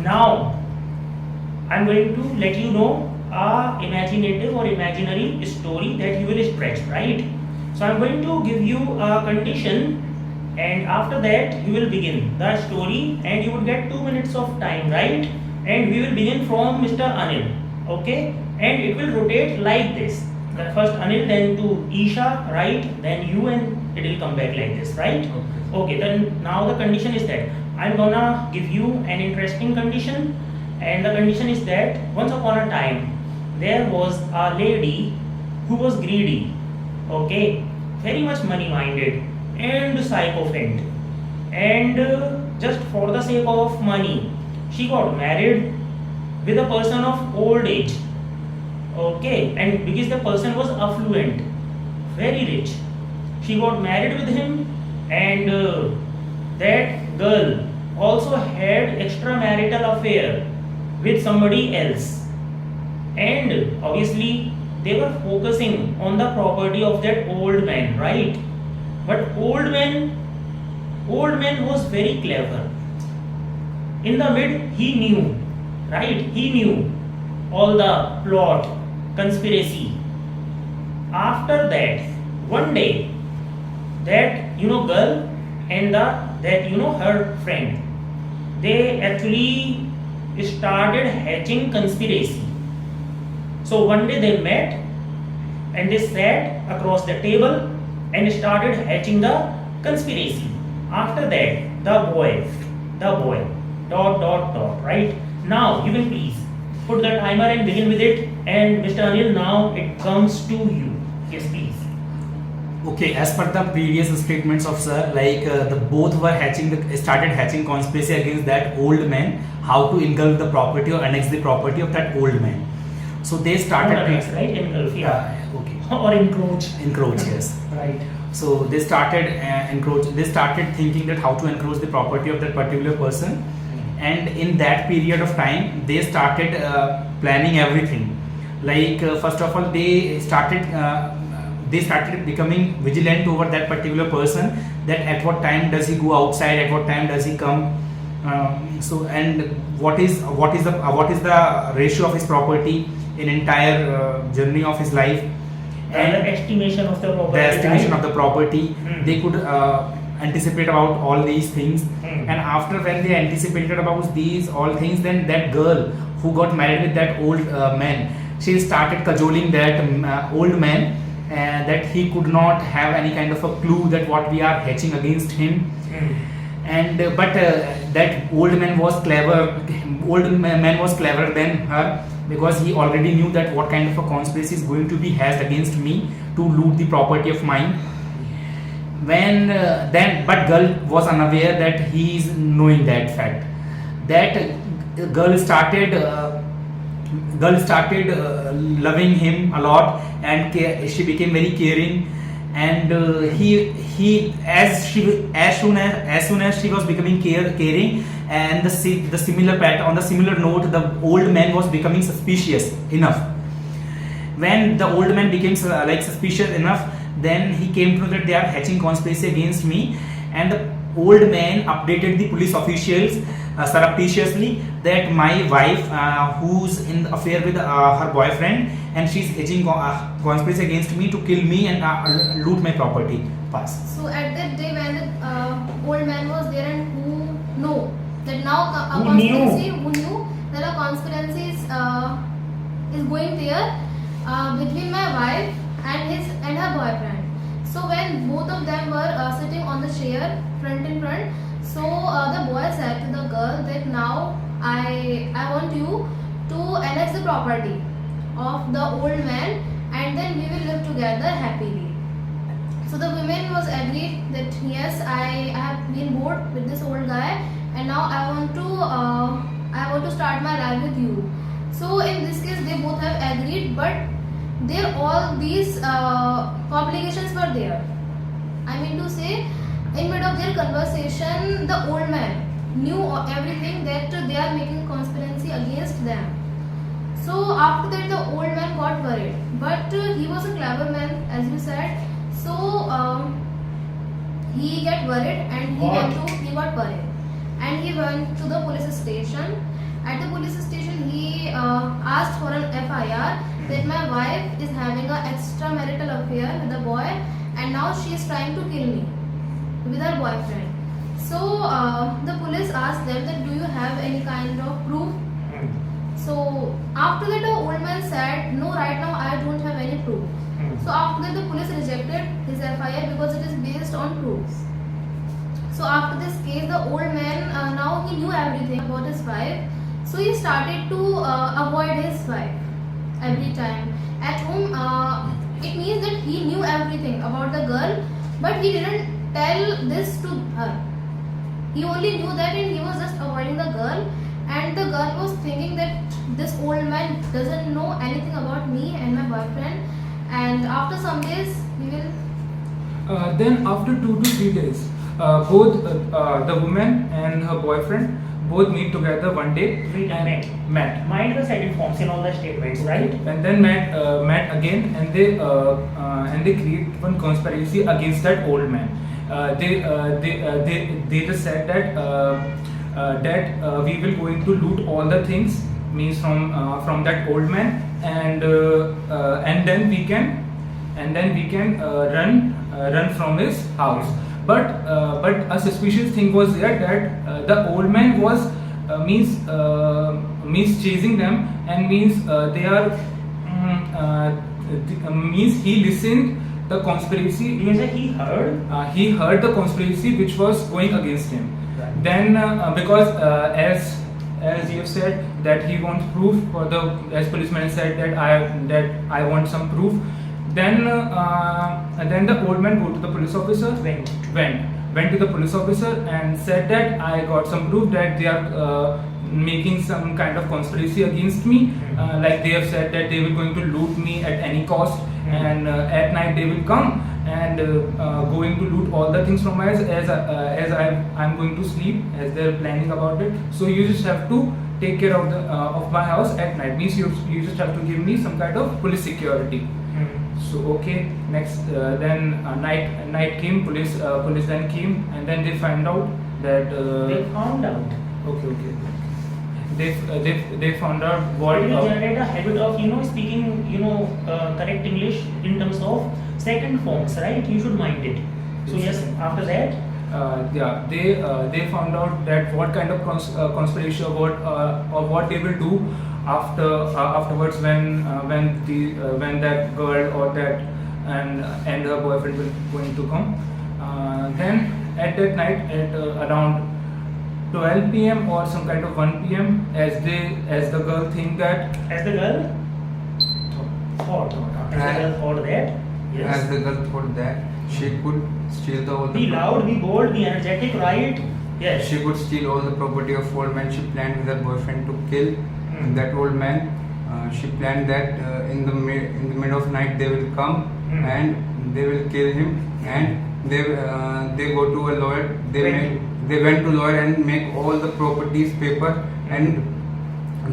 Now I'm going to let you know a imaginative or imaginary story that you will stretch, right? So I'm going to give you a condition, and after that you will begin the story, and you would get 2 minutes of time, right? And we will begin from Mr. Anil, okay? And it will rotate like this. The first Anil, then to Isha, right? Then you, and it will come back like this, right? Okay, then now the condition is that I'm gonna give you an interesting condition, and the condition is that once upon a time there was a lady who was greedy, okay, very much money minded and sycophant, and just for the sake of money she got married with a person of old age, okay, and because the person was affluent, very rich, she got married with him, and that girl also had extramarital affair with somebody else, and obviously they were focusing on the property of that old man, right? But old man was very clever. In the mid, he knew, right? He knew all the plot, conspiracy. After that, one day, that girl and her friend, they actually started hatching conspiracy. So one day they met and they sat across the table and started hatching the conspiracy. After that, the boy, dot, right? Now you will please put the timer and begin with it. And Mr. Anil, now it comes to you. Yes, please. Okay, as per the previous statements of sir, like the both were started hatching conspiracy against that old man, how to engulf the property or annex the property of that old man. So they started right? Engulf, yeah. Okay. Or encroach. Encroach, yes. Right. So they started encroach. They started thinking that how to encroach the property of that particular person, and in that period of time, they started planning everything. Like first of all, they started becoming vigilant over that particular person, that at what time does he go outside, at what time does he come, and what is the ratio of his property in entire journey of his life, and the estimation of the property. Of the property. They could anticipate about all these things, and after when they anticipated about these all things, then that girl who got married with that old man, she started cajoling that old man, that he could not have any kind of a clue that what we are hatching against him. And but that old man was clever. Old man was cleverer than her, because he already knew that what kind of a conspiracy is going to be hatched against me to loot the property of mine. But girl was unaware that he is knowing that fact. That girl started loving him a lot, and she became very caring, and as soon as she was becoming caring, and the similar note, the old man was becoming suspicious enough. When the old man became suspicious enough, then he came to know that they are hatching conspiracy against me, and the old man updated the police officials surreptitiously that my wife, who's in the affair with her boyfriend, and she's hatching conspiracy against me to kill me and loot my property. Pass. So at that day when the old man was there, and who knew that now Who knew that a conspiracy is going there between my wife and her boyfriend. So when both of them were sitting on the chair front in front, so the boy said to the girl that now I want you to annex the property of the old man, and then we will live together happily. So the woman was agreed that yes, I have been bored with this old guy, and now I want to start my life with you. So in this case, they both have agreed, but there all these complications were there. I mean to say, in mid of their conversation, the old man knew everything, that they are making conspiracy against them. So after that, the old man got worried, but he was a clever man, as you said. So he got worried, and he got worried, and he went to the police station, FIR that my wife is having a extramarital affair with a boy, and now she is trying to kill me with her boyfriend. So the police asked them that do you have any kind of proof? So after that the old man said, no, right now I don't have any proof. So after that the police rejected his FIR because it is based on proofs. So after this case, the old man now he knew everything about his wife. So he started to avoid his wife every time at home. It means that he knew everything about the girl, but he didn't tell this to her. He only knew that, and he was just avoiding the girl. And the girl was thinking that this old man doesn't know anything about me and my boyfriend. And after some days, he will. Then after 2 to 3 days, both the woman and her boyfriend both meet together one day. Met. Mind the second forms in all the statements, right? And then met again, and they create one conspiracy against that old man. They just said that we will going to loot all the things, means from that old man, and then we can run from his house. But a suspicious thing was there that the old man was means chasing them, and means they are means he listened the conspiracy. You say he heard? He heard the conspiracy which was going against him. Right. Then because as you have said that he wants proof for the, as policeman said that I want some proof. Then the old man go to the police officer. Went to the police officer and said that I got some proof that they are making some kind of conspiracy against me. Like they have said that they were going to loot me at any cost, and at night they will come and going to loot all the things from my house as I'm going to sleep, as they're planning about it. So you just have to take care of my house at night. Means you just have to give me some kind of police security. So okay, next then night came. Police then came, and then they found out that They found out. okay. They found out what. It will generate a habit of speaking correct English in terms of second forms, right? You should mind it. So yes, after that. They found out that what kind of conspiracy or what they will do afterwards when that girl or that and her boyfriend will going to come. Then at that night at around 12 p.m. or some kind of 1 p.m. as the girl think that As the girl thought that. Yes. As the girl thought that she could steal all the Be loud, be bold, be energetic, right? Yes. she could steal all the property of old man. She planned with her boyfriend to kill that old man. She planned that in the middle of night they will come and they will kill him, and they go to a lawyer. They went to lawyer and make all the properties paper, and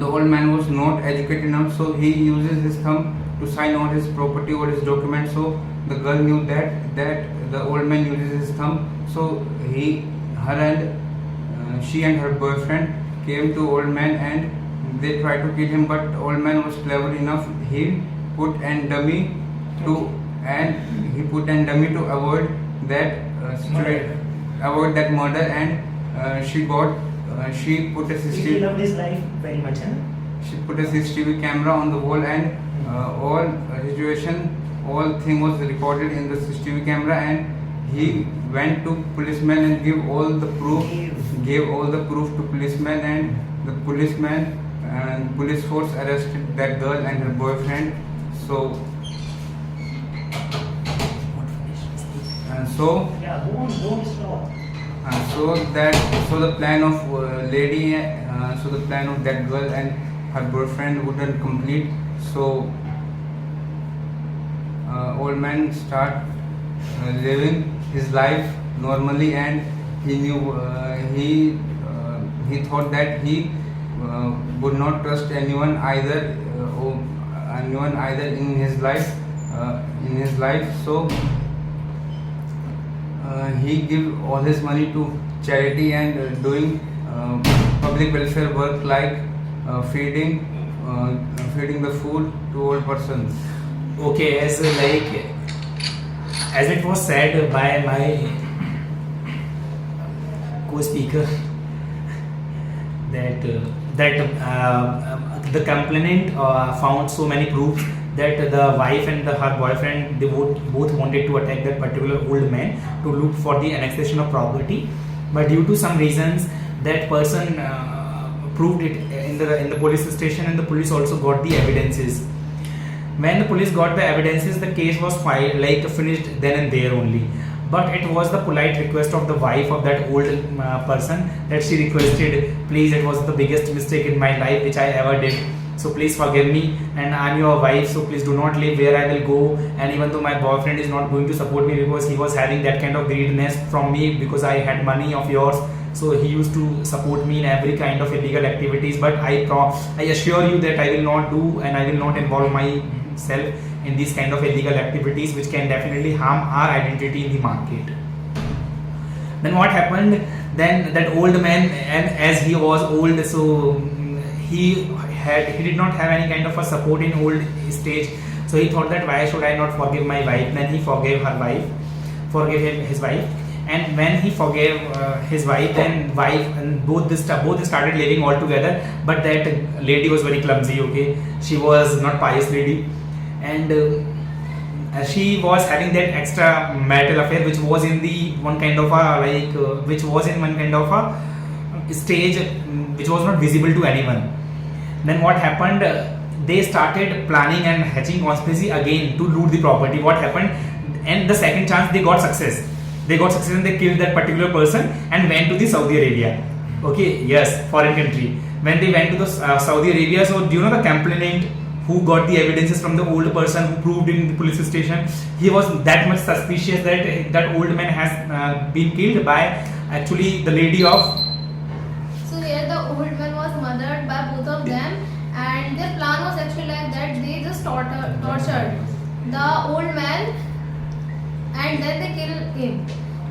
the old man was not educated enough, so he uses his thumb to sign all his property or his documents. So the girl knew that the old man uses his thumb. So she and her boyfriend came to old man and they tried to kill him, but old man was clever enough. He put an dummy to avoid that murder, and she put a She CCTV. loved his life very much, huh? She put a CCTV camera on the wall, and all thing was recorded in the CCTV camera. And he went to policeman and gave all the proof to policeman, and the policeman and police force arrested that girl and her boyfriend. So Yeah, don't stop. So the plan of the plan of that girl and her boyfriend wouldn't complete. So old man start living his life normally, and he knew he thought that he would not trust anyone either in his life. So he give all his money to charity and doing public welfare work like feeding feeding the food to old persons. Okay, as it was said by my co-speaker that the complainant found so many proofs that the wife and her boyfriend, they both wanted to attack that particular old man to look for the annexation of property, but due to some reasons that person proved it in the police station, and the police also got the evidences. When the police got the evidences, the case was filed, finished then and there only. But it was the polite request of the wife of that old person that she requested, please, it was the biggest mistake in my life which I ever did. So please forgive me, and I'm your wife, so please do not leave where I will go. And even though my boyfriend is not going to support me because he was having that kind of greediness from me because I had money of yours, so he used to support me in every kind of illegal activities. But I assure you that I will not do, and I will not involve myself in these kind of illegal activities which can definitely harm our identity in the market. Then what happened? Then that old man, and as he was old, so he did not have any kind of a support in old stage, so he thought that why should I not forgive my wife. Then he forgave his wife, and when he forgave his wife, then wife and both started living all together. But that lady was very clumsy. Okay, she was not pious lady, and she was having that extra marital affair which was in one kind of a stage which was not visible to anyone. Then what happened? They started planning and hatching conspiracy again to loot the property. What happened? And the second chance they got success. And they killed that particular person and went to the Saudi Arabia. Okay, yes, foreign country. When they went to the Saudi Arabia, so do you know the complainant who got the evidences from the old person who proved in the police station? He was that much suspicious that old man has been killed by actually the lady of. So here the old man was murdered by both of them, and their plan was actually like that. They just tortured the old man, and then they killed him.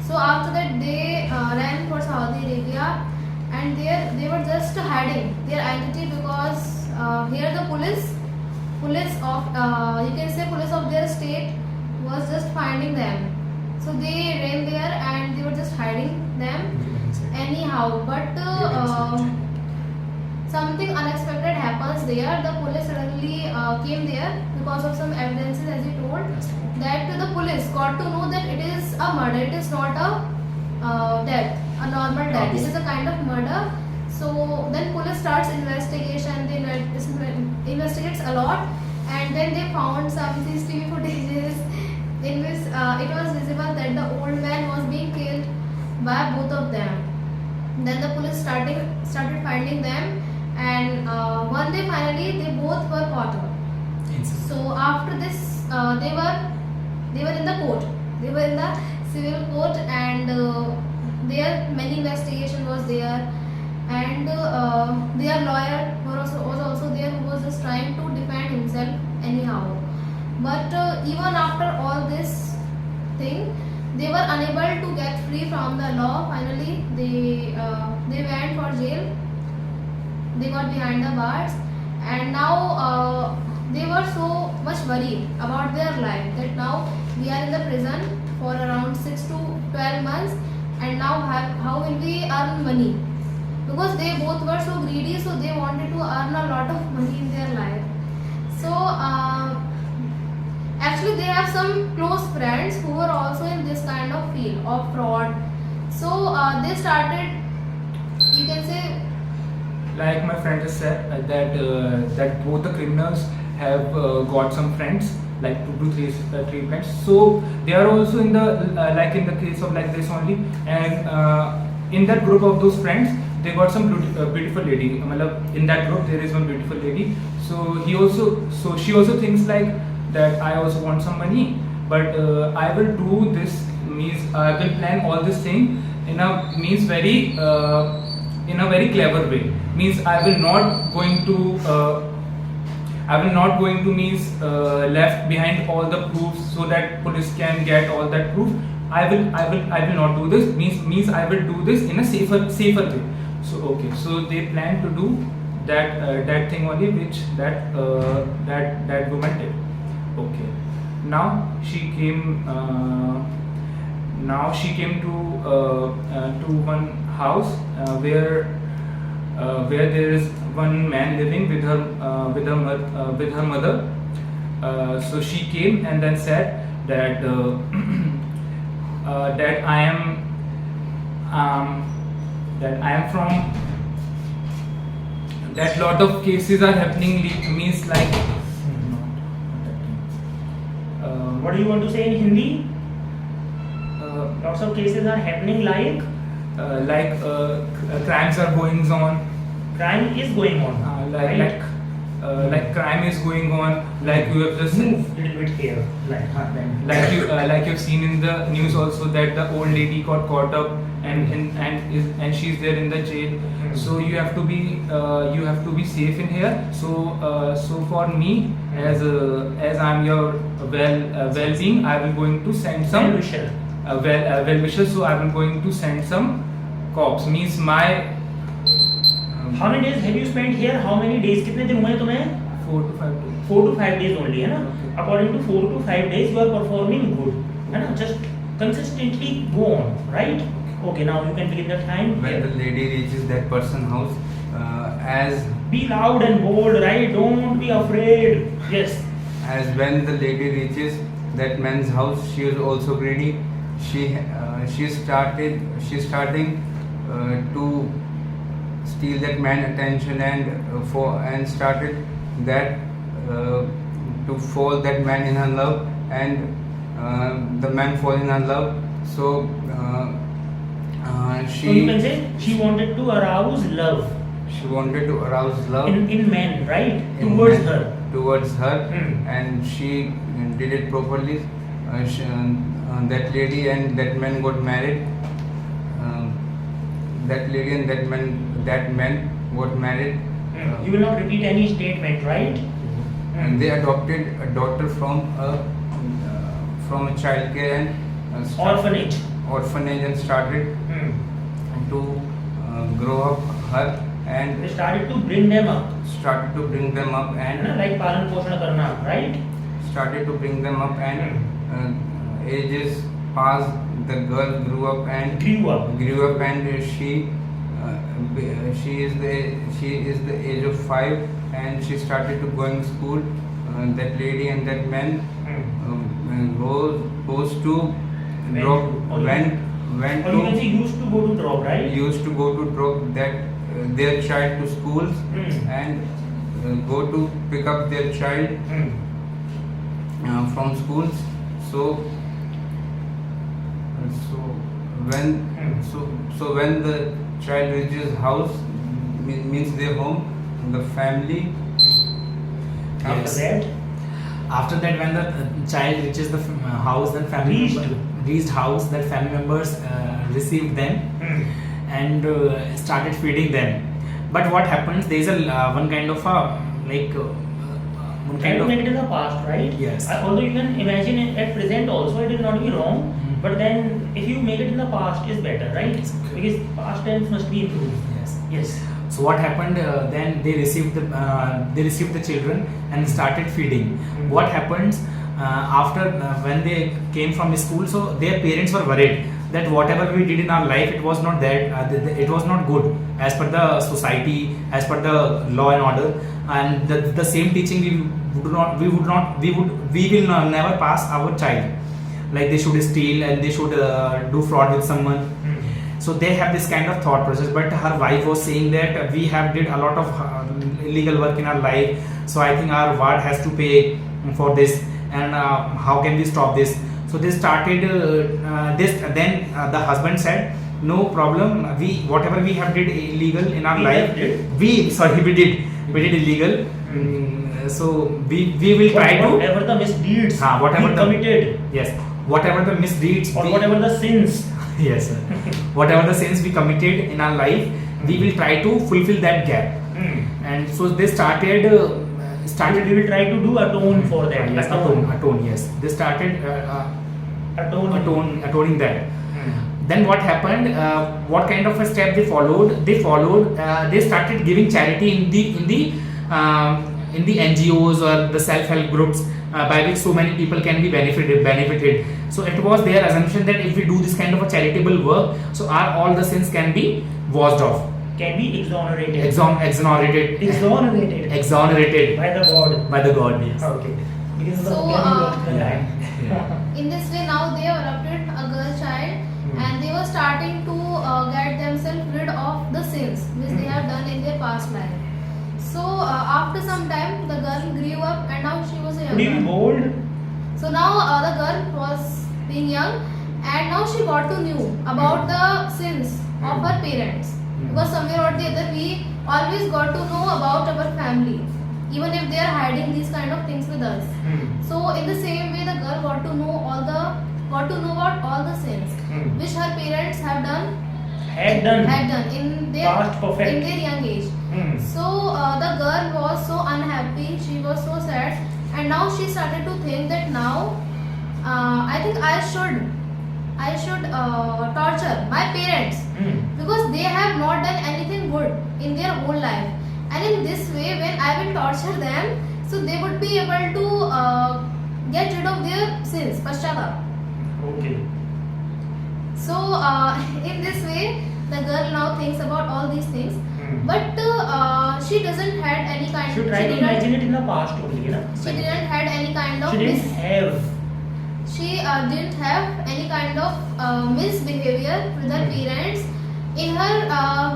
So after that they ran for Saudi Arabia, and there they were just hiding their identity because here the police of you can say police of their state was just finding them. So they ran there and they were just hiding them anyhow. But something unexpected happens there. The police suddenly came there because of some evidences, as you told, that the police got to know that it is a murder. It is not a death, a normal death. It is a kind of murder. So then police starts investigation. They investigates a lot, and then they found some CCTV footages in which it was visible that the old man was being killed by both of them. Then the police started finding them, and one day finally they both were caught up. So after this, they were in the court. They were in the civil court, and there many investigation was there, and their lawyer was also there, who was just trying to defend himself anyhow. But even after all this thing, they were unable to get free from the law. Finally, they went for jail. They got behind the bars, and now they were so much worried about their life that now we are in the prison for around 6 to 12 months, and now how will we earn money? Because they both were so greedy, so they wanted to earn a lot of money in their life. So actually they have some close friends who were also in this kind of field of fraud. So they started, you can say, Like my friend just said, that both the criminals have got some friends, like 2 to 3 friends. So they are also in the like in the case of like this only, and in that group of those friends, they got some beautiful lady. In that group there is one beautiful lady. So she also thinks like that I also want some money, but I will do this, means I will plan all this thing in a very clever way. Means I will not going to means left behind all the proofs so that police can get all that proof. I will not do this. Means I will do this in a safer way. So okay, so they plan to do that thing only which that woman did. Okay. Now she came. Now she came to one house where there is one man living with her mother. So she came and then said that that I am from that lot of cases are happening means like What do you want to say in Hindi? uh, Lots of cases are happening like crimes are going on, crime is going on. right? like crime is going on, like you have just Move little bit here, like you've seen in the news also that the old lady got caught up and she's there in the jail. So you have to be safe in here. So for me as I'm your well-being, I will going to send some Well-wisher. well-wisher. So I will going to send some cops. Means my How many days have you spent here? How many days? कितने दिन हुए हैं तुम्हें? 4 to 5 days. 4 to 5 days only, है ना? Okay. According to 4 to 5 days, you are performing good, है ना? Just consistently go on, right? Okay, now you can begin the time. When the lady reaches that person's house, as Be loud and bold, right? Don't be afraid. Yes. when the lady reaches that man's house, she is also greedy. She's starting to steal that man's attention and started that to fall that man in her love, and the man fall in her love. So So you can say she wanted to arouse love she wanted to arouse love in men, right? in Towards men- her. towards her, Hmm. and she did it properly. That lady and that man got married. That lady and that man got married. You will not repeat any statement, right? And they adopted a daughter from a child care and orphanage and started to grow up her and They started to bring them up, started to bring them up है and ना? Like पालन पोषण करना, right? started to bring them up, and ages passed. The girl grew up and Grew up. she is the age of 5, and she started to going school. That lady and that man goes to Went drop to- or went Or you can say to used to go to drop, right? used to go to drop that their child to schools, and go to pick up their child from schools. So when the child reaches house, means their home, the family. After Yes. that, After that, when the child reaches the house, then family Reached. reached house, that family members received them and started feeding them. But what happens? There is one kind of a one try kind to of make it in the past, right? Yes. Although you can imagine it at present also, it will not be wrong. Mhm. But then, if you make it in the past, is better, right? Yes. Because past tense must be improved. yes. Yes. So what happened? Then they received the children and started feeding. Mhm. What happens after when they came from school? So their parents were worried that whatever we did in our life, it was not it was not good as per the society, as per the law and order, and the same teaching we will never pass our child. Like they should steal and they should do fraud with someone. So they have this kind of thought process, but her wife was saying that we have did a lot of illegal work in our life, so I think our ward has to pay for this, and how can we stop this? So they started this. Then the husband said, no problem, we whatever we have did illegal in our We life, have did. we did illegal. So we will try to Whatever the misdeeds whatever we the- committed, yes, whatever the misdeeds or whatever the sins. yes, sir. Whatever the sins we committed in our life, we will try to fulfill that gap. And so they started We will try to do atone for that. yes, atone, yes, they started Atone. atoning that. then what happened? What kind of a step they followed? They started giving charity in the NGOs or the self-help groups, by which so many people can be benefited. So it was their assumption that if we do this kind of a charitable work, so all the sins can be washed off, Can be exonerated. exonerated Exonerated. By the God. Yes. Okay. Because of So, the line. In this way, now they have adopted a girl child, and they were starting to get themselves rid of the sins which they have done in their past life. So after some time, the girl grew up, and now she was a young Could you be girl. bold? So now the girl was being young, and now she got to know about the sins of her parents. Because somewhere or the other, we always got to know about our family, even if they are hiding these kind of things with us. So in the same way, the girl got to know about all the sins which her parents have done Had done. in their Past perfect. in their young age. So the girl was so unhappy, she was so sad, and now she started to think that now I think I should torture my parents, because they have not done anything good in their whole life, and in this way, when I will torture them, so they would be able to get rid of their sins, paschatap. Okay. So in this way, the girl now thinks about all these things, but she doesn't had any kind. Should try to imagine it in the past only, na? She didn't had any kind of. She didn't have. She didn't have any kind of misbehavior with her parents in her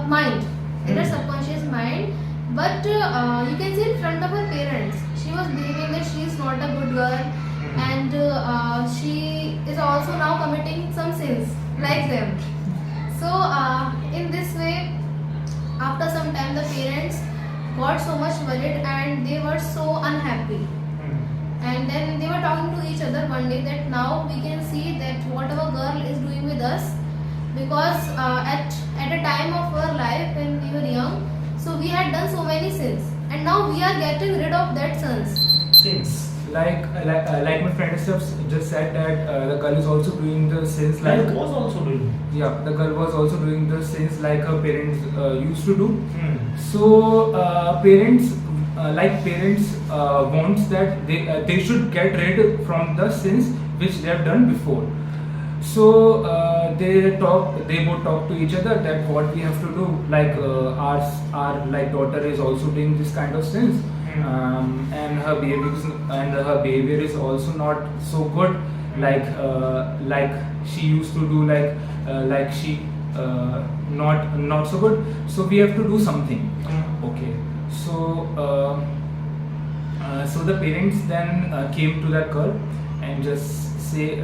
mind, in her subconscious mind. But you can see in front of her parents, she was behaving that she is not a good girl, and she is also now committing some sins like them. So in this way, after some time, the parents got so much worried and they were so unhappy. And then they were talking to each other one day that now we can see that what our girl is doing with us, because at a time of our life when we were young, so we had done so many sins, and now we are getting rid of that sins. Like my friend just said that the girl is also doing the sins like Like was also doing. yeah, the girl was also doing the sins like her parents used to do. So parents wants that they should get rid from the sins which they have done before. So they both talk to each other that what we have to do, like our like daughter is also doing this kind of sins, and her behavior is also not so good, like she used to do, like she not so good. So we have to do something. Okay. So so the parents then came to that girl and just say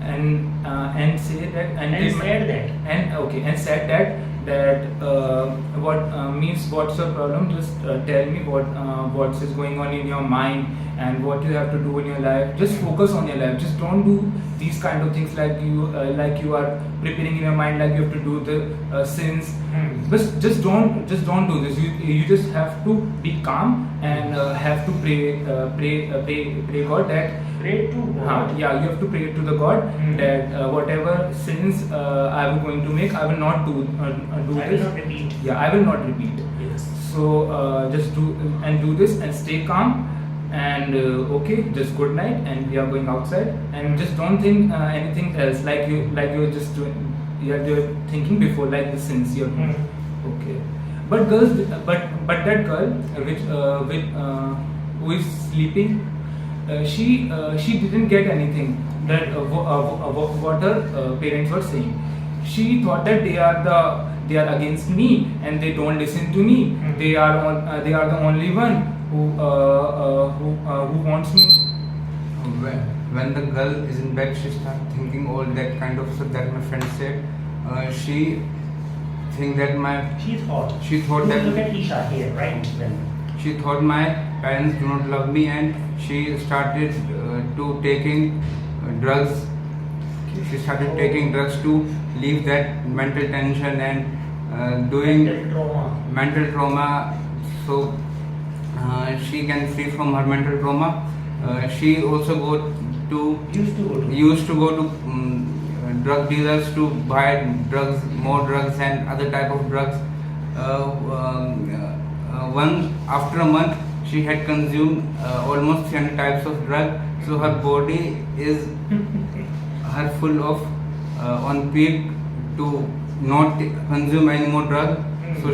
and say that and said that what means what's your problem, just tell me what is going on in your mind and what you have to do in your life. Just focus on your life, just don't do these kind of things like you are preparing in your mind like you have to do the sins. But just don't do this. You just have to be calm and have to pray God that Pray to God. yeah, you have to pray to the God that whatever sins I am going to make, I will not do I will this. not repeat. Yeah, I will not repeat. Yes. So just do this and stay calm and okay, just good night, and we are going outside, and just don't think anything else like you're just doing. You're thinking before like the sins you're doing. Okay, but that girl who is sleeping, she didn't get anything that what her parents were saying. She thought that they are against me and they don't listen to me. They are the only one who wants me. When the girl is in bed, she starts thinking all that kind of stuff that my friend said. She think that She thought. that Look at Isha here, right? Then. she thought my parents do not love me, and she started to taking drugs. She started taking drugs to leave that mental tension and doing mental trauma, so she can free from her mental trauma. She also used to go to drug dealers to buy drugs, more drugs and other type of drugs. After a month, she had consumed almost 10 types of drug. So her body is her full of on peak to not consume any more drug. So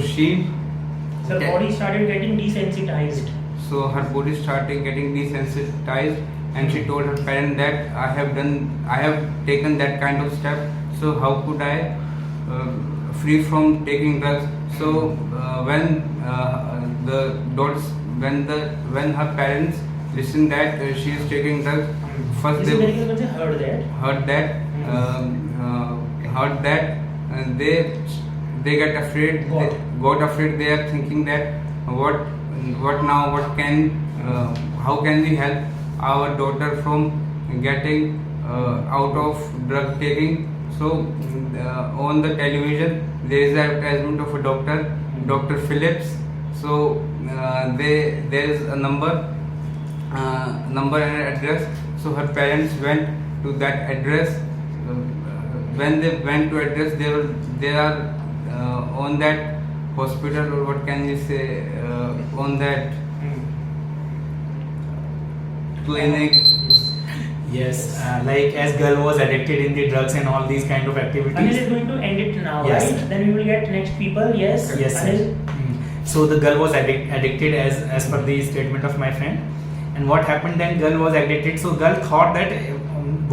Her body started getting desensitized. So her body started getting desensitized, and she told her parents that I have taken that kind of step. So how could I free from taking drugs? So when when her parents listened that she is taking drugs, first they heard that, and they get afraid. They got afraid. They are thinking that what now? How can we help our daughter from getting out of drug taking? So on the television there is an advertisement of a doctor, Dr. Phillips. So there is a number and address. So her parents went to that address. When they went to address, they are on that hospital, or what can we say, on that clinic. Yes, like as girl was addicted in the drugs and all these kind of Anil activities. is going to end it now, Yes. right? Then we will get next people. Yes. Yes, sir. Anil. So the girl was addicted as per the statement of my friend. And what happened then? Girl was addicted. So girl thought that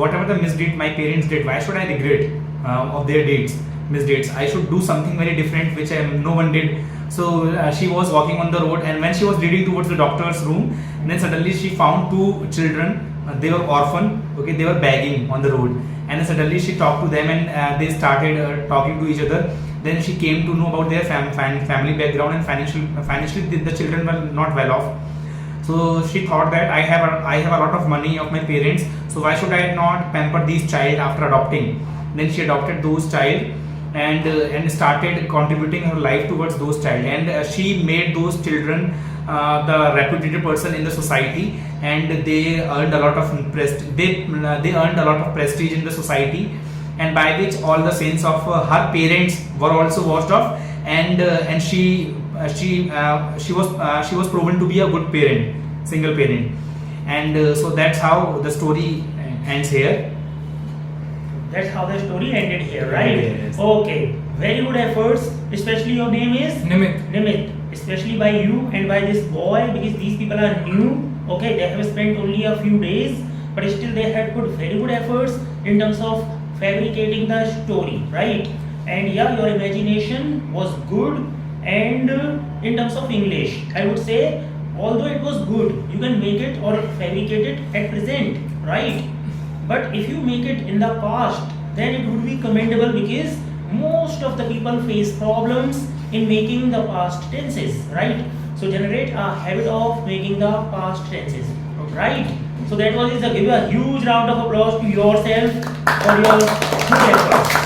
whatever the misdeed my parents did, why should I regret of their misdeeds? I should do something very different which no one did. So she was walking on the road, and when she was leading towards the doctor's room, then suddenly she found two children. They were orphan. Okay, they were begging on the road, and then suddenly she talked to them, and they started talking to each other. Then she came to know about their family background, and financially the children were not well off. So she thought that I have a lot of money of my parents, so why should I not pamper these child after adopting? Then she adopted those child, and started contributing her life towards those child, and she made those children the reputed person in the society, and they earned a lot of they earned a lot of prestige in the society, and by which all the sins of her parents were also washed off, and she was proven to be a good parent, single parent, and so that's how the story ends here. That's how the story ended here, right? Yes. Okay. Very good efforts. Especially your name is Nimit. Nimit. Especially by you and by this boy, because these people are new. Okay, they have spent only a few days, but still they had put very good efforts in terms of fabricating the story, right? And yeah, your imagination was good, and in terms of English, I would say, although it was good, you can make it or fabricate it at present, right? But if you make it in the past, then it would be commendable, because most of the people face problems in making the past tenses, right? So generate a habit of making the past tenses, right? So that was it. Give a huge round of applause to yourself for your good efforts.